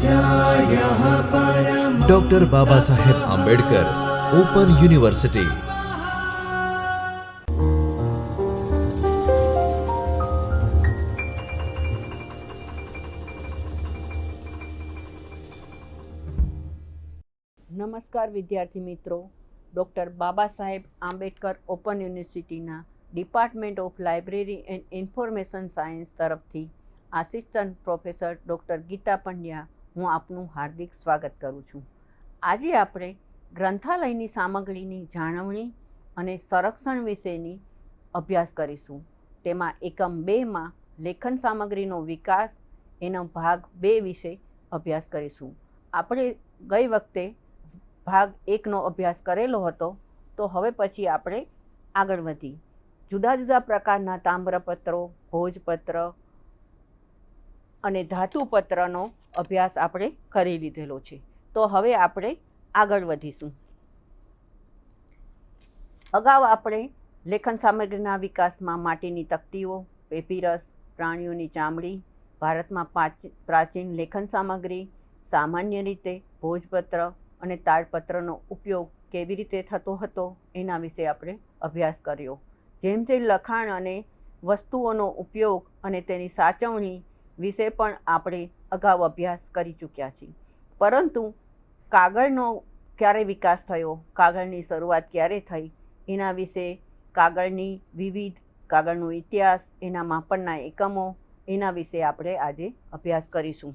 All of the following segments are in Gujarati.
स्वाध्यायः परमः। Doctor Baba Saheb Ambedkar open university. નમસ્કાર વિદ્યાર્થી મિત્રો, ડૉક્ટર બાબા સાહેબ આંબેડકર ઓપન યુનિવર્સિટીના department of library and information science તરફથી assistant professor doctor Gita Pandya હું આપનું હાર્દિક સ્વાગત કરું છું. આજે આપણે ગ્રંથાલયની સામગ્રીની જાળવણી અને સંરક્ષણ વિશેની અભ્યાસ કરીશું. તેમાં એકમ 2માં લેખન સામગ્રીનો વિકાસ એનો ભાગ 2 વિશે અભ્યાસ કરીશું. આપણે ગઈ વખતે ભાગ 1નો અભ્યાસ કરેલો હતો, તો હવે પછી આપણે આગળ વધી જુદા જુદા પ્રકારના તામ્રપત્રો, ભોજપત્ર અને ધાતુપત્રનો અભ્યાસ આપણે કરી લીધેલો છે. તો હવે આપણે આગળ વધીશું. અગાઉ આપણે લેખન સામગ્રીના વિકાસમાં માટીની તકતીઓ, પેપીરસ, પ્રાણીઓની ચામડી, ભારતમાં પ્રાચીન લેખન સામગ્રી, સામાન્ય રીતે ભોજપત્ર અને તાડપત્રનો ઉપયોગ કેવી રીતે થતો હતો એના વિશે આપણે અભ્યાસ કર્યો. જેમ જેમ લખાણ અને વસ્તુઓનો ઉપયોગ અને તેની સાચવણી વિશે પણ આપણે અગાઉ અભ્યાસ કરી ચૂક્યા છીએ. પરંતુ કાગળનો ક્યારે વિકાસ થયો, કાગળની શરૂઆત ક્યારે થઈ એના વિશે, કાગળનો ઇતિહાસ, એના માપનના એકમો, એના વિશે આપણે આજે અભ્યાસ કરીશું.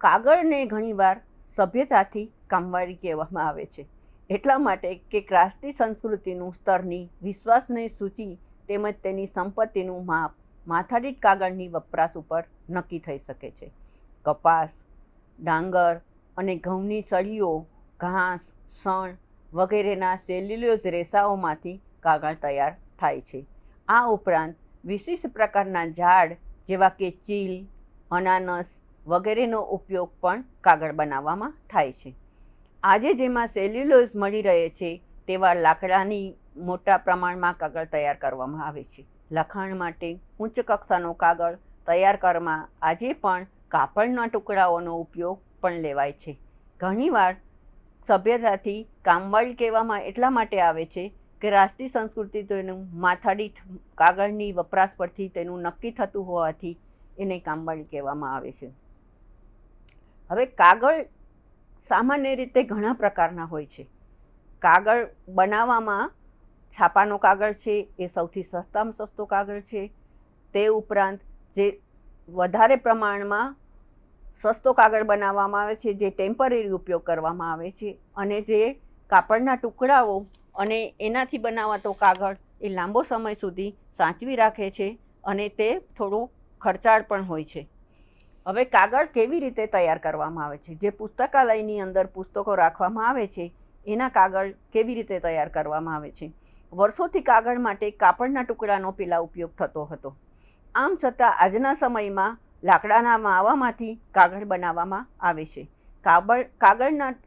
કાગળને ઘણીવાર સભ્યતાથી કામવાળી કહેવામાં આવે છે, એટલા માટે કે રાષ્ટ્રીય સંસ્કૃતિનું સ્તરની વિશ્વાસની સૂચિ તેમજ તેની સંપત્તિનું માપ માથાદીઠ કાગળની વપરાશ ઉપર નક્કી થઈ શકે છે. કપાસ, ડાંગર અને ઘઉંની સળીઓ, ઘાસ, શણ વગેરેના સેલ્યુલોઝ રેસાઓમાંથી કાગળ તૈયાર થાય છે. આ ઉપરાંત વિશિષ્ટ પ્રકારના ઝાડ જેવા કે ચીલ, અનાનસ વગેરેનો ઉપયોગ પણ કાગળ બનાવવામાં થાય છે. આજે જેમાં સેલ્યુલોઝ મળી રહે છે તેવા લાકડાની મોટા પ્રમાણમાં કાગળ તૈયાર કરવામાં આવે છે. લખાણ માટે ઉચ્ચ કક્ષાનો કાગળ તૈયાર કરવામાં આજે પણ કાપડના ટુકડાઓનો ઉપયોગ પણ લેવાય છે. ઘણીવાર સભ્યતાથી કામવાળી કહેવામાં એટલા માટે આવે છે કે રાષ્ટ્રીય સંસ્કૃતિ તેનું માથાદીઠ કાગળની વપરાશ પરથી તેનું નક્કી થતું હોવાથી એને કામવાળી કહેવામાં આવે છે. હવે કાગળ સામાન્ય રીતે ઘણા પ્રકારના હોય છે. કાગળ બનાવવામાં છાપાનો કાગળ છે એ સૌથી સસ્તામાં સસ્તો કાગળ છે. તે ઉપરાંત જે વધારે પ્રમાણમાં સસ્તો કાગળ બનાવવામાં આવે છે, જે ટેમ્પરરી ઉપયોગ કરવામાં આવે છે, અને જે કાપડના ટુકડાઓ અને એનાથી બનાવાતો કાગળ એ લાંબો સમય સુધી સાચવી રાખે છે અને તે થોડું ખર્ચાળ પણ હોય છે. હવે કાગળ કેવી રીતે તૈયાર કરવામાં આવે છે? જે પુસ્તકાલયની અંદર પુસ્તકો રાખવામાં આવે છે એના કાગળ કેવી રીતે તૈયાર કરવામાં આવે છે? વર્ષોથી કાગળ માટે કાપડના ટુકડાનો પહેલાં ઉપયોગ થતો હતો. આમ છતાં આજના સમયમાં લાકડાના માવામાંથી કાગળ બનાવવામાં આવે છે.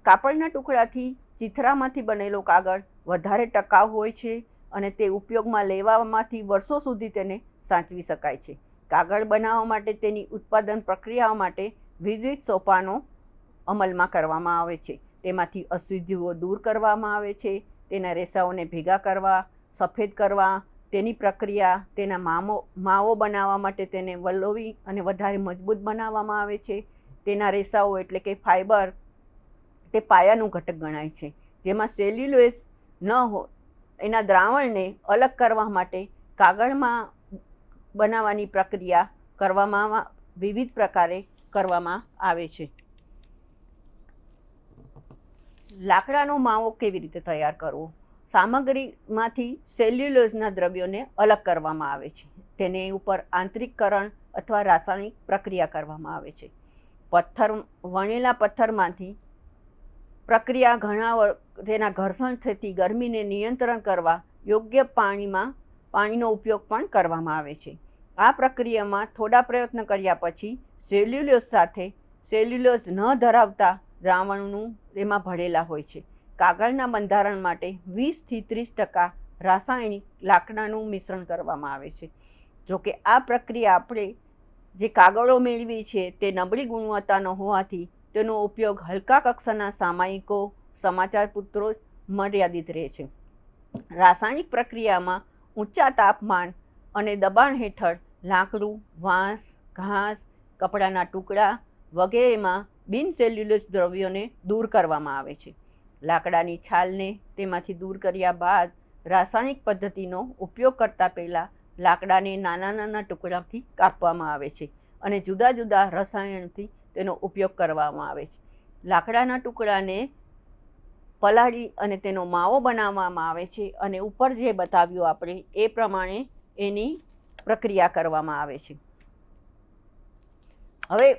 કાપડના ટુકડાથી ચીથરામાંથી બનેલો કાગળ વધારે ટકાઉ હોય છે અને તે ઉપયોગમાં લેવામાંથી વર્ષો સુધી તેને સાચવી શકાય છે. કાગળ બનાવવા માટે તેની ઉત્પાદન પ્રક્રિયાઓ માટે વિવિધ સોપાનો અમલમાં કરવામાં આવે છે. તેમાંથી અશુદ્ધિઓ દૂર કરવામાં આવે છે, તેના રેસાઓને ભેગા કરવા, સફેદ કરવા, તેની પ્રક્રિયા, તેના માવો બનાવવા માટે તેને વલોવી અને વધારે મજબૂત બનાવવામાં આવે છે. તેના રેસાઓ એટલે કે ફાઇબર તે પાયાનું ઘટક ગણાય છે. જેમાં સેલ્યુલોઝ ન હોય એના દ્રાવણને અલગ કરવા માટે કાગળમાં બનાવવાની પ્રક્રિયા કરવામાં વિવિધ પ્રકારે કરવામાં આવે છે. લાકડાનો માવો કેવી રીતે તૈયાર કરવો? સામગ્રીમાંથી સેલ્યુલોઝના દ્રવ્યોને અલગ કરવામાં આવે છે. તેને ઉપર આંતરિકકરણ અથવા રાસાયણિક પ્રક્રિયા કરવામાં આવે છે. વણેલા પથ્થરમાંથી પ્રક્રિયા તેના ઘર્ષણ થતી ગરમીને નિયંત્રણ કરવા યોગ્ય પાણીનો ઉપયોગ પણ કરવામાં આવે છે. આ પ્રક્રિયામાં થોડા પ્રયત્ન કર્યા પછી સેલ્યુલોઝ સાથે સેલ્યુલોઝ ન ધરાવતા દ્રાવણનું તેમાં ભળેલા હોય છે. કાગળના બંધારણ માટે 20 થી 30% રાસાયણિક લાકડાનું મિશ્રણ કરવામાં આવે છે. જોકે આ પ્રક્રિયા આપણે જે કાગળો મેળવી છે તે નબળી ગુણવત્તાનો હોવાથી તેનો ઉપયોગ હલકા કક્ષાના સામાયિકો સમાચારપત્રો મર્યાદિત રહે છે. રાસાયણિક પ્રક્રિયામાં ઊંચા તાપમાન અને દબાણ હેઠળ લાકડું, વાંસ, ઘાસ, કપડાના ટુકડા વગેરેમાં બિનસેલ્યુલોઝ દ્રવ્યોને દૂર કરવામાં આવે છે. લાકડાની છાલને તેમાંથી દૂર કર્યા બાદ રાસાયણિક પદ્ધતિનો ઉપયોગ કરતા પહેલાં લાકડાને નાના નાના ટુકડાથી કાપવામાં આવે છે અને જુદા જુદા રસાયણથી તેનો ઉપયોગ કરવામાં આવે છે. લાકડાના ટુકડાને પલાળી અને તેનો માવો બનાવવામાં આવે છે અને ઉપર જે બતાવ્યું આપણે એ પ્રમાણે એની પ્રક્રિયા કરવામાં આવે છે. હવે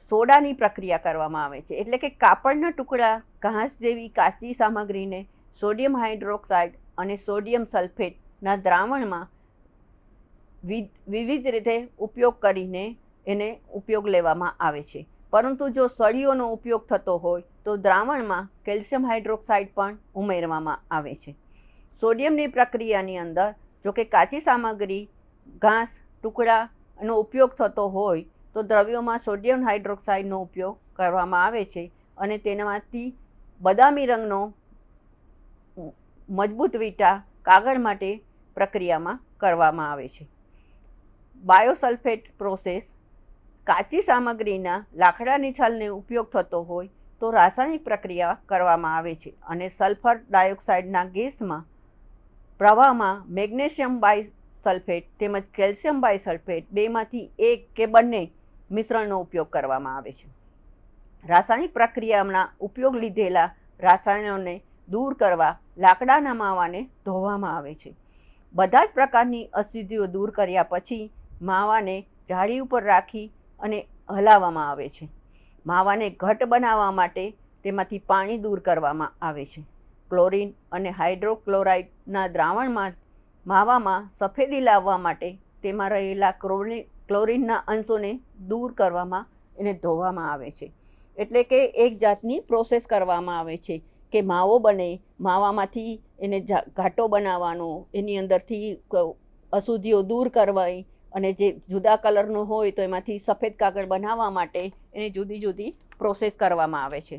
સોડાની પ્રક્રિયા કરવામાં આવે છે, એટલે કે કાપડના ટુકડા, ઘાસ જેવી કાચી સામગ્રીને સોડિયમ હાઇડ્રોક્સાઇડ અને સોડિયમ સલ્ફેટના દ્રાવણમાં વિવિધ રીતે ઉપયોગ કરીને એને ઉપયોગ લેવામાં આવે છે. પરંતુ જો સળીઓનો ઉપયોગ થતો હોય તો દ્રાવણમાં કેલ્શિયમ હાઇડ્રોક્સાઇડ પણ ઉમેરવામાં આવે છે. સોડિયમની પ્રક્રિયાની અંદર જો કે કાચી સામગ્રી, ઘાસ, ટુકડાનો ઉપયોગ થતો હોય તો દ્રવ્યોમાં સોડિયમ હાઇડ્રોક્સાઇડનો ઉપયોગ કરવામાં આવે છે અને તેનામાંથી બદામી રંગનો મજબૂત વીટા કાગળ માટે પ્રક્રિયામાં કરવામાં આવે છે. બાયોસલ્ફેટ પ્રોસેસ, કાચી સામગ્રીના લાકડાની છાલને ઉપયોગ થતો હોય તો રાસાયણિક પ્રક્રિયા કરવામાં આવે છે અને સલ્ફર ડાયોક્સાઇડના ગેસમાં પ્રવાહમાં મેગ્નેશિયમ બાયસલ્ફેટ તેમજ કેલ્શિયમ બાયસલ્ફેટ બેમાંથી એક કે બંને મિશ્રણનો ઉપયોગ કરવામાં આવે છે. રાસાયણિક પ્રક્રિયામાં ઉપયોગ લીધેલા રસાયણોને દૂર કરવા લાકડાના માવાને ધોવામાં આવે છે. બધા જ પ્રકારની અશુદ્ધિઓ દૂર કર્યા પછી માવાને જાળી ઉપર રાખી અને હલાવવામાં આવે છે. માવાને ઘટ્ટ બનાવવા માટે તેમાંથી પાણી દૂર કરવામાં આવે છે. ક્લોરીન અને હાઇડ્રોક્લોરાઇડના દ્રાવણમાં માવામાં સફેદી લાવવા માટે તેમાં રહેલા ક્લોરીનના અંશોને દૂર કરવામાં એને ધોવામાં આવે છે. એટલે કે એક જાતની પ્રોસેસ કરવામાં આવે છે કે માવો બને, માવામાંથી એને ઘાટો બનાવવાનો, એની અંદરથી અશુદ્ધિઓ દૂર કરવી અને જે જુદા કલરનો હોય તો એમાંથી સફેદ કાગળ બનાવવા માટે એને જુદી જુદી પ્રોસેસ કરવામાં આવે છે.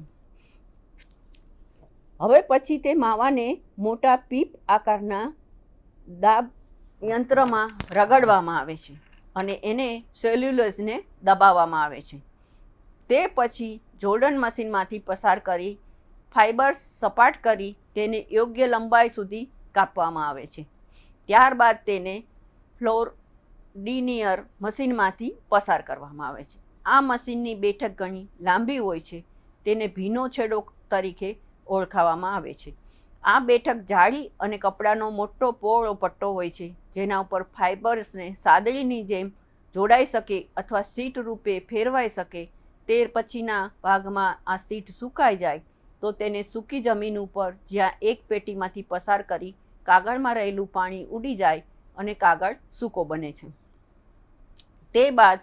હવે પછી તે માવાને મોટા પીપ આકારના દાબ યંત્રમાં રગડવામાં આવે છે અને એને સેલ્યુલોઝને દબાવવામાં આવે છે. તે પછી જોર્ડન મશીનમાંથી પસાર કરી ફાઇબર્સ સપાટ કરી તેને યોગ્ય લંબાઈ સુધી કાપવામાં આવે છે. ત્યારબાદ તેને ફ્લોર ડીનિયર મશીનમાંથી પસાર કરવામાં આવે છે. આ મશીનની બેઠક ઘણી લાંબી હોય છે, તેને ભીનો છેડો તરીકે ઓળખાવવામાં આવે છે. આ બેઠક જાળી અને કપડાનો મોટો પહોળો પટ્ટો હોય છે જેના ઉપર ફાઇબર્સને સાદડીની જેમ જોડાઈ શકે અથવા સીટ રૂપે ફેરવાઈ શકે. તે પછીના ભાગમાં આ સીટ સુકાઈ જાય તો તેને સૂકી જમીન ઉપર જ્યાં એક પેટીમાંથી પસાર કરી કાગળમાં રહેલું પાણી ઉડી જાય અને કાગળ સૂકો બને છે. તે બાદ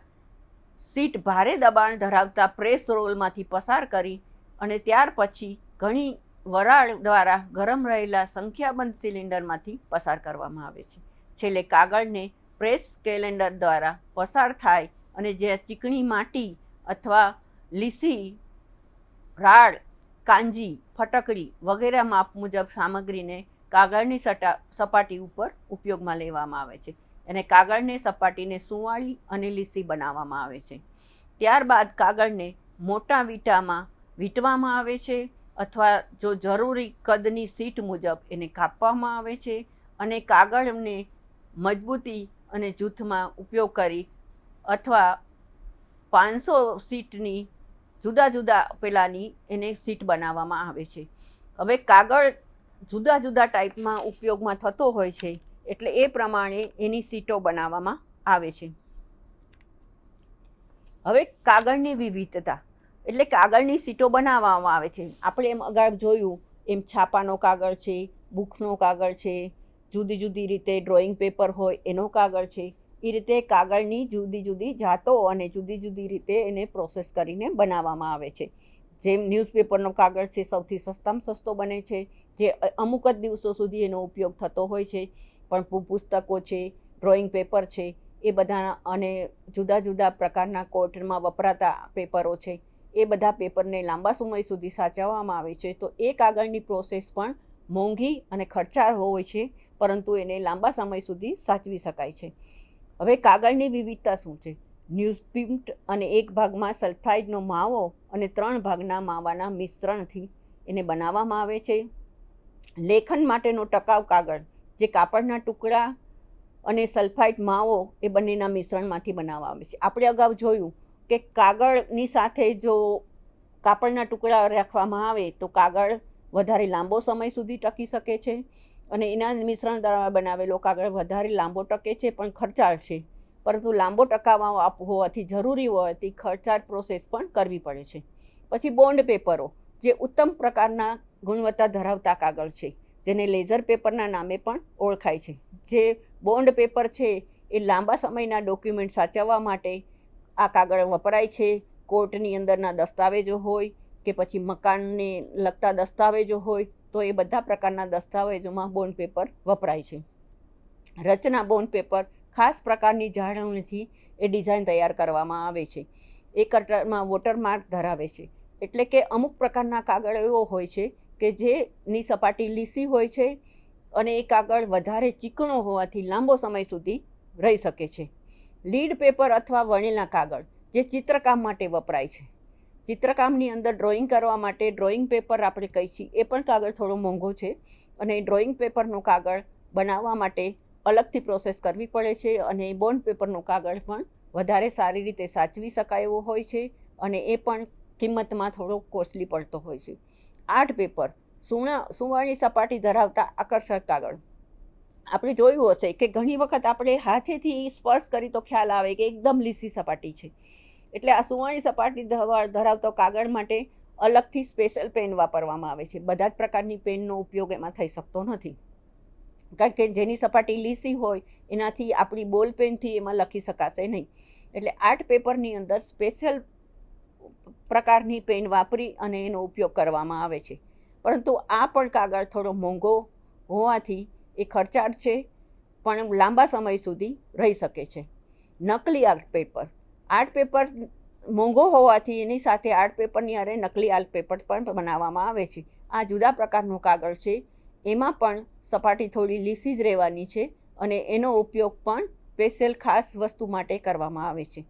સીટ ભારે દબાણ ધરાવતા પ્રેસ રોલમાંથી પસાર કરી અને ત્યાર પછી ઘણી વરાળ દ્વારા ગરમ રહેલા સંખ્યાબંધ સિલિન્ડરમાંથી પસાર કરવામાં આવે છે. છેલ્લે કાગળને પ્રેસ કેલેન્ડર દ્વારા પસાર થાય અને જે ચીકણી માટી અથવા લીસી, રાળ, કાંજી, ફટકડી વગેરે માપ મુજબ સામગ્રીને કાગળની સપાટી ઉપર ઉપયોગમાં લેવામાં આવે છે અને કાગળને સપાટીને સુંવાળી અને લીસી બનાવવામાં આવે છે. ત્યારબાદ કાગળને મોટા વીંટામાં વીંટવામાં આવે છે અથવા જો જરૂરી કદની સીટ મુજબ એને કાપવામાં આવે છે અને કાગળને મજબૂતી અને જૂથમાં ઉપયોગ કરી અથવા 500 સીટની જુદા જુદા પેલાની એને સીટ બનાવવામાં આવે છે. હવે કાગળ જુદા જુદા ટાઈપમાં ઉપયોગમાં થતો હોય છે એટલે એ પ્રમાણે એની સીટો બનાવવામાં આવે છે. હવે કાગળની વિવિધતા એટલે કાગળની સીટો બનાવવામાં આવે છે. આપણે એમ આગળ જોયું એમ છાપાનો કાગળ છે, બુક્સનો કાગળ છે, જુદી જુદી રીતે ડ્રોઈંગ પેપર હોય એનો કાગળ છે. એ રીતે કાગળની જુદી જુદી જાતો અને જુદી જુદી રીતે એને પ્રોસેસ કરીને બનાવવામાં આવે છે. જેમ ન્યૂઝપેપરનો કાગળ છે સૌથી સસ્તામાં સસ્તો બને છે, જે અમુક જ દિવસો સુધી એનો ઉપયોગ થતો હોય છે. પણ પુસ્તકો છે, ડ્રોઈંગ પેપર છે, એ બધા અને જુદા જુદા પ્રકારના કોર્ટમાં વપરાતા પેપરો છે એ બધા પેપરને લાંબા સમય સુધી સાચવવામાં આવે છે. તો એ કાગળની પ્રોસેસ પણ મોંઘી અને ખર્ચાળ હોય છે, પરંતુ એને લાંબા સમય સુધી સાચવી શકાય છે. હવે કાગળની વિવિધતા શું છે? ન્યૂઝપ્રિન્ટ અને એક ભાગમાં સલ્ફાઇડનો માવો અને 3 ભાગના માવાના મિશ્રણથી એને બનાવવામાં આવે છે. લેખન માટેનો ટકાઉ કાગળ, જે કાપડના ટુકડા અને સલ્ફાઇડ માવો એ બંનેના મિશ્રણમાંથી બનાવવામાં આવે છે. આપણે અગાઉ જોયું કે કાગળની સાથે જો કાપડના ટુકડા રાખવામાં આવે તો કાગળ વધારે લાંબો સમય સુધી ટકી શકે છે, અને એના મિશ્રણ દ્વારા બનાવેલો કાગળ વધારે લાંબો ટકે છે, પણ ખર્ચાળ છે. પરંતુ લાંબો ટકાવ હોવાથી જરૂરી હોવાથી ખર્ચાળ પ્રોસેસ પણ કરવી પડે છે. પછી બોન્ડ પેપરો, જે ઉત્તમ પ્રકારના ગુણવત્તા ધરાવતા કાગળ છે, જેને લેઝર પેપરના નામે પણ ઓળખાય છે. જે બોન્ડ પેપર છે એ લાંબા સમયના ડોક્યુમેન્ટ સાચવવા માટે આ કાગળ વપરાય છે. કોર્ટની અંદરના દસ્તાવેજો હોય કે પછી મકાનને લગતા દસ્તાવેજો હોય તો એ બધા પ્રકારના દસ્તાવેજોમાં બોન્ડ પેપર વપરાય છે. રચના બોન્ડ પેપર ખાસ પ્રકારની જાળવણીથી એ ડિઝાઇન તૈયાર કરવામાં આવે છે. એ કટરમાં વોટરમાર્ક ધરાવે છે, એટલે કે અમુક પ્રકારના કાગળ એવો હોય છે કે જેની સપાટી લીસી હોય છે અને એ કાગળ વધારે ચીકણો હોવાથી લાંબો સમય સુધી રહી શકે છે. લીડ પેપર અથવા વણેલા કાગળ, જે ચિત્રકામ માટે વપરાય છે. ચિત્રકામની અંદર ડ્રોઈંગ કરવા માટે ડ્રોઈંગ પેપર આપણે કહીએ છીએ, એ પણ કાગળ થોડો મોંઘો છે, અને ડ્રોઈંગ પેપરનો કાગળ બનાવવા માટે અલગથી પ્રોસેસ કરવી પડે છે, અને બોન્ડ પેપરનો કાગળ પણ વધારે સારી રીતે સાચવી શકાય એવો હોય છે, અને એ પણ કિંમતમાં થોડો કોસ્ટલી પડતો હોય છે. આર્ટ પેપર, સુવાળી સપાટી ધરાવતા આકર્ષક કાગળ. આપણે જોયું હશે કે ઘણી વખત આપણે હાથેથી સ્પર્શ કરી તો ખ્યાલ આવે કે એકદમ લીસી સપાટી છે. એટલે આ સુવાળી સપાટી ધરાવતો કાગળ માટે અલગથી સ્પેશિયલ પેન વાપરવામાં આવે છે. બધા જ પ્રકારની પેનનો ઉપયોગ એમાં થઈ શકતો નથી, કારણ કે જેની સપાટી લીસી હોય એનાથી આપણી બોલ પેનથી એમાં લખી શકાશે નહીં. એટલે આર્ટ પેપરની અંદર સ્પેશિયલ પ્રકારની પેન વાપરી અને એનો ઉપયોગ કરવામાં આવે છે. પરંતુ આ પણ કાગળ થોડો મોંઘો હોવાથી એ ખર્ચાળ છે, પણ લાંબા સમય સુધી રહી શકે છે. નકલી આર્ટ પેપર, આર્ટ પેપર મોંઘો હોવાથી એની સાથે આર્ટ પેપરની હારે નકલી આર્ટ પેપર પણ બનાવવામાં આવે છે. આ જુદા પ્રકારનો કાગળ છે, એમાં પણ સપાટી થોડી લીસી જ રહેવાની છે, અને એનો ઉપયોગ પણ સ્પેશિયલ ખાસ વસ્તુ માટે કરવામાં આવે છે.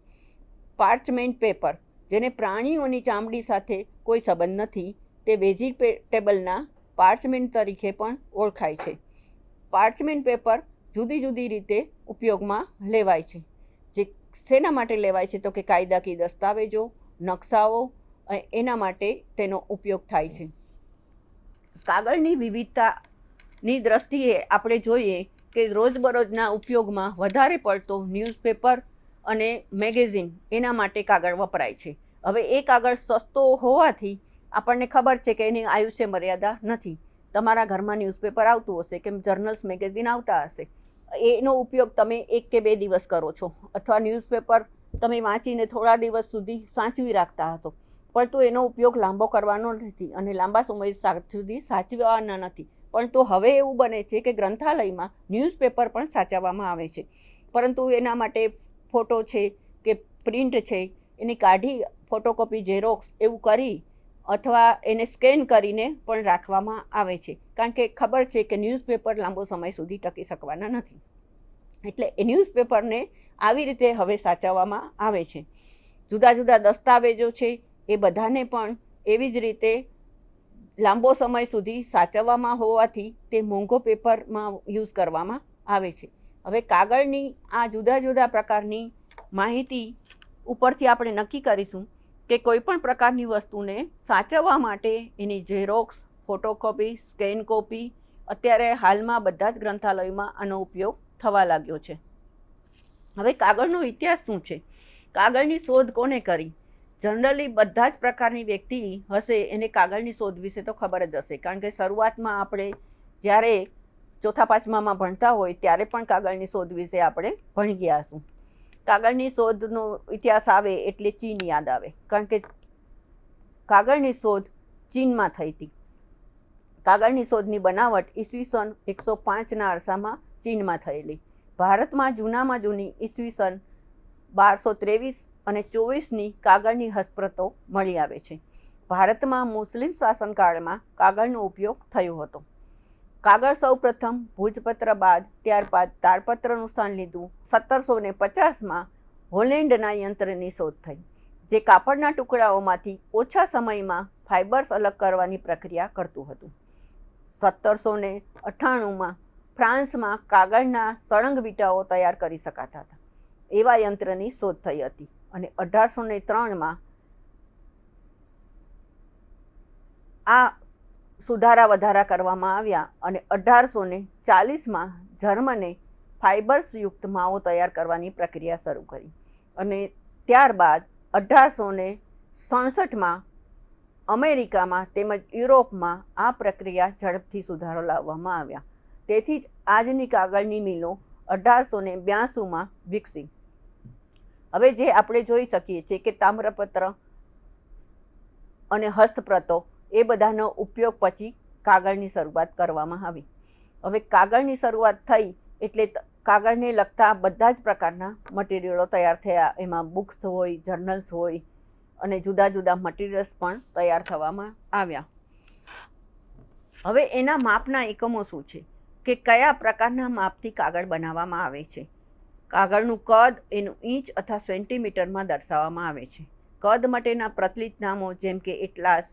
પાર્ચમેન્ટ પેપર, જેને પ્રાણીઓની ચામડી સાથે કોઈ સંબંધ નથી, તે વેજીટેબલના પાર્ચમેન્ટ તરીકે પણ ઓળખાય છે. પાર્ચમેન્ટ પેપર જુદી જુદી રીતે ઉપયોગમાં લેવાય છે. જે શેના માટે લેવાય છે તો કે કાયદાકીય દસ્તાવેજો, નકશાઓ, એના માટે તેનો ઉપયોગ થાય છે. કાગળની વિવિધતાની દ્રષ્ટિએ આપણે જોઈએ કે રોજબરોજના ઉપયોગમાં વધારે પડતો ન્યૂઝપેપર અને મેગેઝિન એના માટે કાગળ વપરાય છે. હવે એ કાગળ સસ્તો હોવાથી આપણને ખબર છે કે એની આયુષ્ય મર્યાદા નથી. તમારા ઘરમાં ન્યૂઝપેપર આવતું હશે કે જર્નલ્સ મેગેઝિન આવતા હશે, એનો ઉપયોગ તમે 1 કે 2 દિવસ કરો છો, અથવા ન્યૂઝપેપર તમે વાંચીને થોડા દિવસ સુધી સાચવી રાખતા હશો, પરંતુ એનો ઉપયોગ લાંબો કરવાનો નથી અને લાંબા સમય સુધી સાચવવાના નથી. પરંતુ હવે એવું બને છે કે ગ્રંથાલયમાં ન્યૂઝપેપર પણ સાચવવામાં આવે છે, પરંતુ એના માટે ફોટો છે કે પ્રિન્ટ છે એની કાઢી ફોટોકોપી ઝેરોક્સ એવું કરી અથવા એને સ્કેન કરીને પણ રાખવામાં આવે છે, કારણ કે ખબર છે કે ન્યૂઝપેપર લાંબો સમય સુધી ટકી શકવાના નથી. એટલે એ ન્યૂઝપેપરને આવી રીતે હવે સાચવવામાં આવે છે. જુદા જુદા દસ્તાવેજો છે એ બધાને પણ એવી જ રીતે લાંબો સમય સુધી સાચવવામાં હોવાથી તે મોંઘો પેપરમાં યુઝ કરવામાં આવે છે. હવે કાગળની આ જુદા જુદા પ્રકારની માહિતી ઉપરથી આપણે નક્કી કરીશું કે કોઈ પણ પ્રકારની વસ્તુને સાચવવા માટે એની ઝેરોક્સ, ફોટોકોપી, સ્કેન કોપી, અત્યારે હાલમાં બધા જ ગ્રંથાલયોમાં આનો ઉપયોગ થવા લાગ્યો છે. હવે કાગળનો ઇતિહાસ શું છે? કાગળની શોધ કોને કરી? જનરલી બધા જ પ્રકારની વ્યક્તિ હશે એને કાગળની શોધ વિશે તો ખબર જ હશે, કારણ કે શરૂઆતમાં આપણે જ્યારે 4થા 5મામાં ભણતા હોય ત્યારે પણ કાગળની શોધ વિશે આપણે ભણી ગયા હશું. કાગળની શોધનો ઇતિહાસ આવે એટલે ચીન યાદ આવે, કારણ કે કાગળની શોધ ચીનમાં થઈ હતી. કાગળની શોધની બનાવટ ઈસવીસન 105ના અરસામાં ચીનમાં થયેલી. ભારતમાં જૂનામાં જૂની ઈસવીસન 1223 અને 24ની કાગળની હસ્તપ્રતો મળી આવે છે. ભારતમાં મુસ્લિમ શાસનકાળમાં કાગળનો ઉપયોગ થયો હતો. કાગળ સૌપ્રથમ ભોજપત્ર બાદ ત્યારબાદ તાડપત્રનું સ્થાન લીધું. 1750માં હોલેન્ડના યંત્રની શોધ થઈ, જે કાપડના ટુકડાઓમાંથી ઓછા સમયમાં ફાઇબર્સ અલગ કરવાની પ્રક્રિયા કરતું હતું. 1798માં ફ્રાન્સમાં કાગળના સળંગ વીંટાઓ તૈયાર કરી શકાતા હતા એવા યંત્રની શોધ થઈ હતી અને 1803માં આ સુધારા વધારા કરવામાં આવ્યા અને 1840માં જર્મને ફાઇબર્સયુક્ત માવો તૈયાર કરવાની પ્રક્રિયા શરૂ કરી અને ત્યારબાદ 1867માં અમેરિકામાં તેમજ યુરોપમાં આ પ્રક્રિયા ઝડપથી સુધારો લાવવામાં આવ્યા. તેથી જ આજની કાગળની મિલો 1882માં વિકસી. હવે જે આપણે જોઈ શકીએ છીએ કે તામ્રપત્ર અને હસ્તપ્રતો એ બધાનો ઉપયોગ પછી કાગળની શરૂઆત કરવામાં આવી. હવે કાગળની શરૂઆત થઈ એટલે કાગળને લગતા બધા જ પ્રકારના મટીરિયલો તૈયાર થયા. એમાં બુક્સ હોય, જર્નલ્સ હોય અને જુદા જુદા મટીરિયલ્સ પણ તૈયાર થવામાં આવ્યા. હવે એના માપના એકમો શું છે કે કયા પ્રકારના માપથી કાગળ બનાવવામાં આવે છે. કાગળનું કદ એનું ઇંચ અથવા સેન્ટીમીટરમાં દર્શાવવામાં આવે છે. કદ માટેના પ્રચલિત નામો જેમ કે atlas,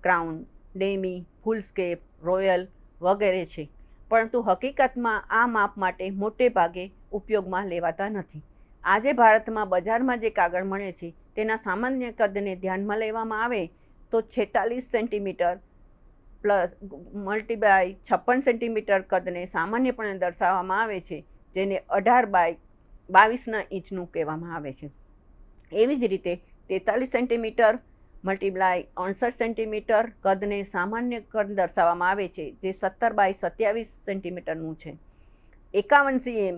crown, Demi, foolscap, royal વગેરે છે, પરંતુ હકીકતમાં આ માપ માટે મોટે ભાગે ઉપયોગમાં લેવાતા નથી. આજે ભારતમાં બજારમાં જે કાગળ મળે છે તેના સામાન્ય કદને ધ્યાનમાં લેવામાં આવે તો 46 સેન્ટીમીટર પ્લસ મલ્ટીબાય 56 સેન્ટીમીટર કદને સામાન્યપણે દર્શાવવામાં આવે છે, જેને 18x22 ઇંચનું કહેવામાં આવે છે. એવી જ રીતે 43 સેન્ટીમીટર મલ્ટીપ્લાય 69 સેન્ટીમીટર કદને સામાન્ય કદ દર્શાવવામાં આવે છે, જે 17x27 સેન્ટીમીટરનું છે. 51 cm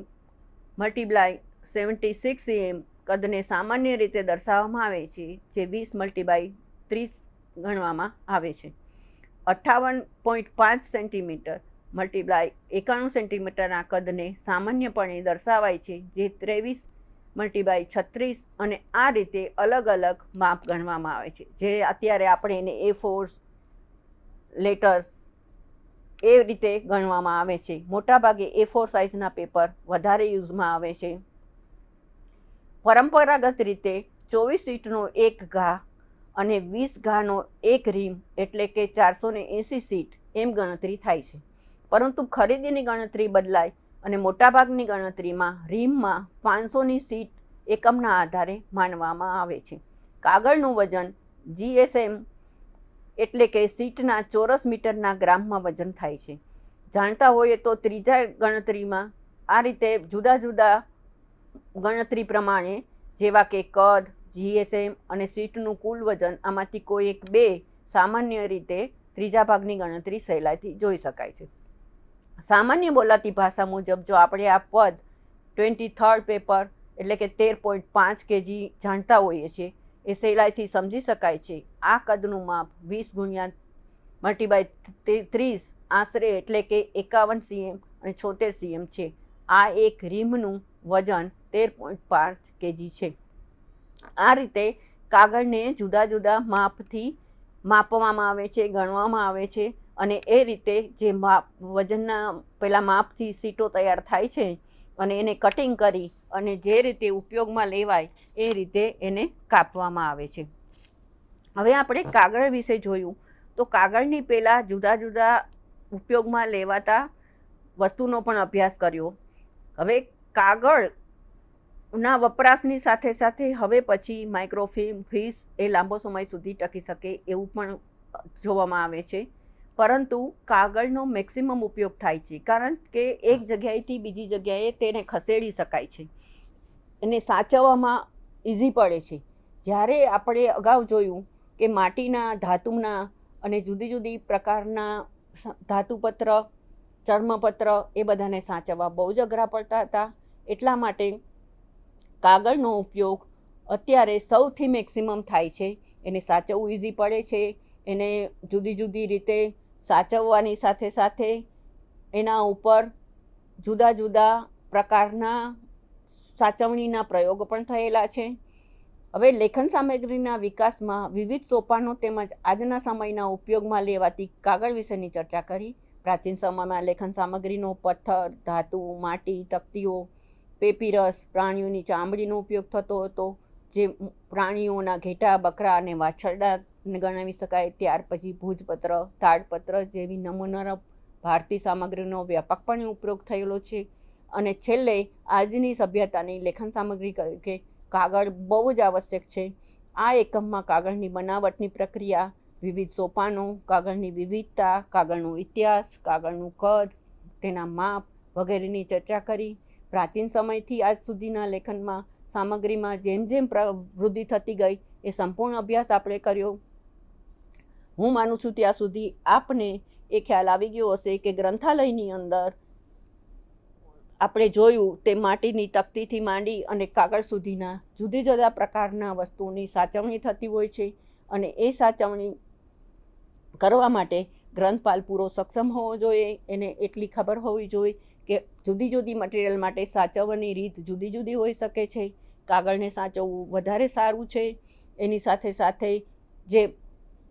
મલ્ટીપ્લાય 76 cm કદને સામાન્ય રીતે દર્શાવવામાં આવે છે, જે 20x30 ગણવામાં આવે છે. 58.5 સેન્ટીમીટર મલ્ટીપ્લાય 91 સેન્ટીમીટરના કદને સામાન્યપણે દર્શાવાય છે, જે 23x36 અને આ રીતે અલગ અલગ માપ ગણવામાં આવે છે, જે અત્યારે આપણે એને A4 લેટર્સ એ રીતે ગણવામાં આવે છે. મોટાભાગે A4 સાઇઝના પેપર વધારે યુઝમાં આવે છે. પરંપરાગત રીતે 24 સીટનો એક ઘા અને 20 ઘાનો એક રીમ એટલે કે 480 સીટ એમ ગણતરી થાય છે, પરંતુ ખરીદીની ગણતરી બદલાય અને મોટાભાગની ગણતરીમાં રીમમાં 500ની સીટ એકમના આધારે માનવામાં આવે છે. કાગળનું વજન GSM એટલે કે સીટના ચોરસ મીટરના ગ્રામમાં વજન થાય છે. જાણતા હોઈએ તો ત્રીજા ગણતરીમાં આ રીતે જુદા જુદા ગણતરી પ્રમાણે જેવા કે કદ, GSM અને સીટનું કુલ વજન આમાંથી કોઈ એક બે સામાન્ય રીતે ત્રીજા ભાગની ગણતરી સહેલાઈથી જોઈ શકાય છે. સામાન્ય બોલાતી ભાષા મુજબ જો આપણે આ પદ 23rd પેપર એટલે કે 13.5 kg જાણતા હોઈએ છીએ, એ સહેલાઈથી સમજી શકાય છે. આ કદનું માપ 20 × 30 આશરે એટલે કે 51 cm અને 76 cm છે. આ એક રીમનું વજન 13.5 kg છે. આ રીતે કાગળને જુદા જુદા માપથી માપવામાં આવે છે, ગણવામાં આવે છે અને એ રીતે જે માપ વજનના પેલા માપથી સીટો તૈયાર થાય છે અને એને કટિંગ કરી અને જે રીતે ઉપયોગમાં લેવાય એ રીતે એને કાપવામાં આવે છે. હવે આપણે કાગળ વિશે જોયું તો કાગળની પહેલાં જુદા જુદા ઉપયોગમાં લેવાતા વસ્તુનો પણ અભ્યાસ કર્યો. હવે કાગળના વપરાશની સાથે સાથે હવે પછી માઇક્રોફિલ્મ, ફીસ એ લાંબો સમય સુધી ટકી શકે એવું પણ જોવામાં આવે છે, પરંતુ કાગળનો મેક્સિમમ ઉપયોગ થાય છે કારણ કે એક જગ્યાએથી બીજી જગ્યાએ તેને ખસેડી શકાય છે, એને સાચવવામાં ઇઝી પડે છે. જ્યારે આપણે અગાઉ જોયું કે માટીના, ધાતુના અને જુદી જુદી પ્રકારના ધાતુપત્ર, ચર્મપત્ર એ બધાને સાચવવા બહુ જ અઘરા પડતા હતા. એટલા માટે કાગળનો ઉપયોગ અત્યારે સૌથી મેક્સિમમ થાય છે. એને સાચવવું ઇઝી પડે છે, એને જુદી જુદી રીતે સાચવવાની સાથે સાથે એના ઉપર જુદા જુદા પ્રકારના સાચવણીના પ્રયોગો પણ થયેલા છે. હવે લેખન સામગ્રીના વિકાસમાં વિવિધ સોપાનો તેમજ આજના સમયના ઉપયોગમાં લેવાતી કાગળ વિશેની ચર્ચા કરી. પ્રાચીન સમયમાં લેખન સામગ્રીનો પથ્થર, ધાતુ, માટી, તકતીઓ, પેપીરસ, પ્રાણીઓની ચામડીનો ઉપયોગ થતો હતો, જે પ્રાણીઓના ઘેટા, બકરા અને વાછરડા ગણાવી શકાય. ત્યાર પછી ભોજપત્ર, તાડપત્ર જેવી નમૂનાના ભારતીય સામગ્રીનો વ્યાપકપણે ઉપયોગ થયેલો છે. અને છેલ્લે આજની સભ્યતાની લેખન સામગ્રી કે કાગળ બહુ જ આવશ્યક છે. આ એકમમાં કાગળની બનાવટની પ્રક્રિયા, વિવિધ સોપાનો, કાગળની વિવિધતા, કાગળનો ઇતિહાસ, કાગળનું કદ, તેના માપ વગેરેની ચર્ચા કરી. પ્રાચીન સમયથી આજ સુધીના લેખનમાં સામગ્રીમાં જેમ જેમ વૃદ્ધિ થતી ગઈ એ સંપૂર્ણ અભ્યાસ આપણે કર્યો. હું માનું છું ત્યાં સુધી આપને એ ખ્યાલ આવી ગયો હશે કે ગ્રંથાલયની અંદર આપણે જોયું તે માટીની તકતીથી માંડી અને કાગળ સુધીના જુદા જુદા પ્રકારના વસ્તુઓની સાચવણી થતી હોય છે. અને એ સાચવણી કરવા માટે ગ્રંથપાલ પૂરો સક્ષમ હોવો જોઈએ. એને એટલી ખબર હોવી જોઈએ કે જુદી જુદી મટીરિયલ માટે સાચવવાની રીત જુદી જુદી હોઈ શકે છે. કાગળને સાચવવું વધારે સારું છે. એની સાથે સાથે જે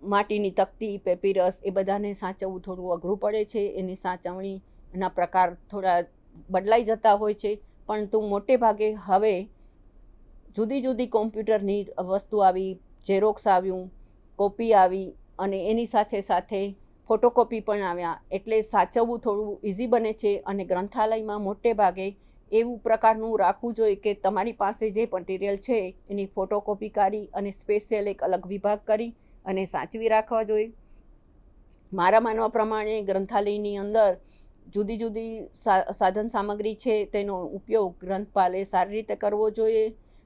માટીની તકતી, પેપીરસ એ બધાને સાચવવું થોડું અઘરું પડે છે. એની સાચવણીના પ્રકાર થોડા બદલાઈ જતા હોય છે. પરંતુ મોટે ભાગે હવે જુદી જુદી કોમ્પ્યુટરની વસ્તુ આવી, ઝેરોક્સ આવ્યું, કોપી આવી અને એની સાથે સાથે ફોટોકોપી પણ આવ્યા. એટલે સાચવવું થોડું ઇઝી બને છે. અને ગ્રંથાલયમાં મોટે ભાગે એવું પ્રકારનું રાખવું જોઈએ કે તમારી પાસે જે મટીરિયલ છે એની ફોટોકોપી કાઢી અને સ્પેશિયલ એક અલગ વિભાગ કરી અને સાચવી રાખવા જોઈએ. મારા માનવા પ્રમાણે ગ્રંથાલયની અંદર જુદી જુદી સાધન સામગ્રી છે તેનો ઉપયોગ ગ્રંથપાલે સારી રીતે કરવો જોઈએ.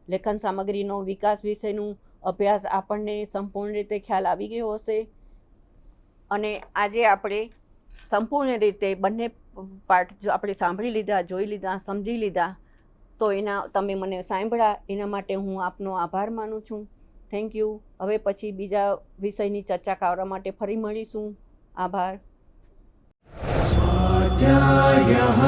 લેખન સામગ્રીનો વિકાસ વિશેનું અભ્યાસ આપણને સંપૂર્ણ રીતે ખ્યાલ આવી ગયો હશે. અને આજે આપણે સંપૂર્ણ રીતે બંને પાઠ આપણે સાંભળી લીધા, જોઈ લીધા, સમજી લીધા. તો તમે મને સાંભળ્યા એના માટે હું આપનો આભાર માનું છું. Thank you. હવે પછી બીજા વિષયની ચર્ચા કરવા માટે ફરી મળીશું. આભાર. स्वाध्यायः